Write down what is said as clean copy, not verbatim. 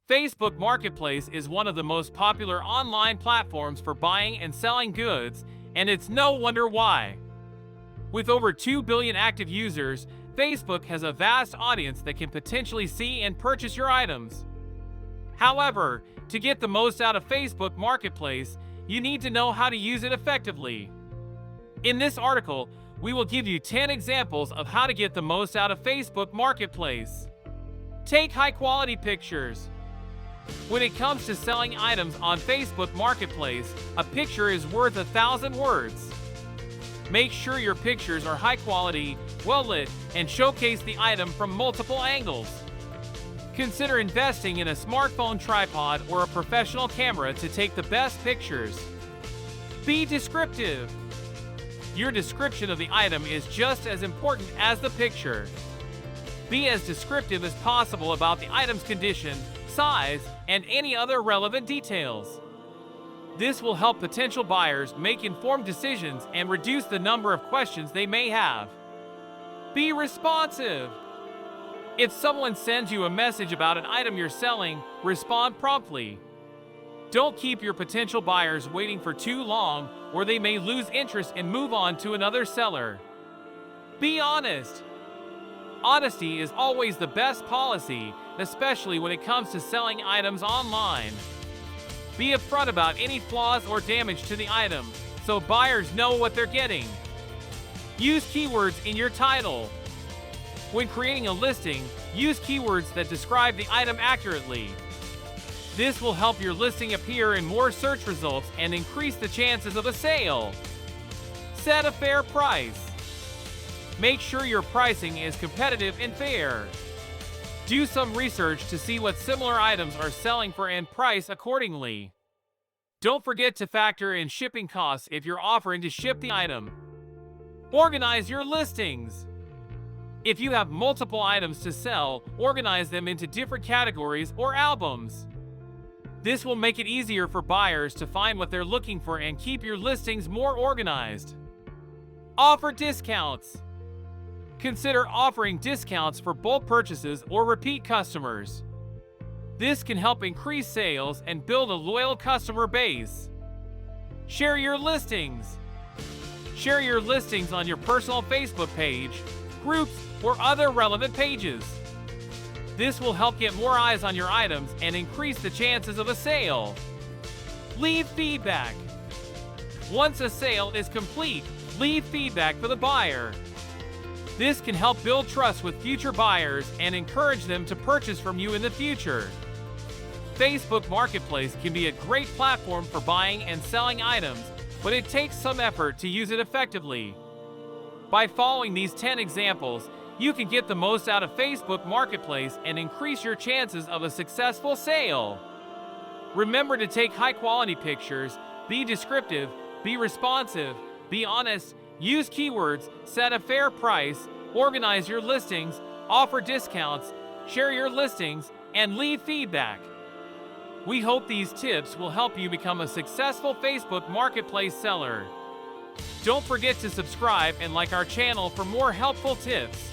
Facebook Marketplace is one of the most popular online platforms for buying and selling goods, and it's no wonder why. With over 2 billion active users, Facebook has a vast audience that can potentially see and purchase your items. However, to get the most out of Facebook Marketplace, you need to know how to use it effectively. In this article, we will give you 10 examples of how to get the most out of Facebook Marketplace. Take high-quality pictures. When it comes to selling items on Facebook Marketplace, a picture is worth 1,000 words. Make sure your pictures are high quality, well lit, and showcase the item from multiple angles. Consider investing in a smartphone tripod or a professional camera to take the best pictures. Be descriptive. Your description of the item is just as important as the picture. Be as descriptive as possible about the item's condition, size, and any other relevant details. This will help potential buyers make informed decisions and reduce the number of questions they may have. Be responsive. If someone sends you a message about an item you're selling, respond promptly. Don't keep your potential buyers waiting for too long, or they may lose interest and move on to another seller. Be honest. Honesty is always the best policy, especially when it comes to selling items online. Be upfront about any flaws or damage to the item, so buyers know what they're getting. Use keywords in your title. When creating a listing, use keywords that describe the item accurately. This will help your listing appear in more search results and increase the chances of a sale. Set a fair price. Make sure your pricing is competitive and fair. Do some research to see what similar items are selling for and price accordingly. Don't forget to factor in shipping costs if you're offering to ship the item. Organize your listings. If you have multiple items to sell, organize them into different categories or albums. This will make it easier for buyers to find what they're looking for and keep your listings more organized. Offer discounts. Consider offering discounts for bulk purchases or repeat customers. This can help increase sales and build a loyal customer base. Share your listings. Share your listings on your personal Facebook page, groups, or other relevant pages. This will help get more eyes on your items and increase the chances of a sale. Leave feedback. Once a sale is complete, leave feedback for the buyer. This can help build trust with future buyers and encourage them to purchase from you in the future. Facebook Marketplace can be a great platform for buying and selling items, but it takes some effort to use it effectively. By following these 10 examples, you can get the most out of Facebook Marketplace and increase your chances of a successful sale. Remember to take high-quality pictures, be descriptive, be responsive, be honest, use keywords, set a fair price, organize your listings, offer discounts, share your listings, and leave feedback. We hope these tips will help you become a successful Facebook Marketplace seller. Don't forget to subscribe and like our channel for more helpful tips.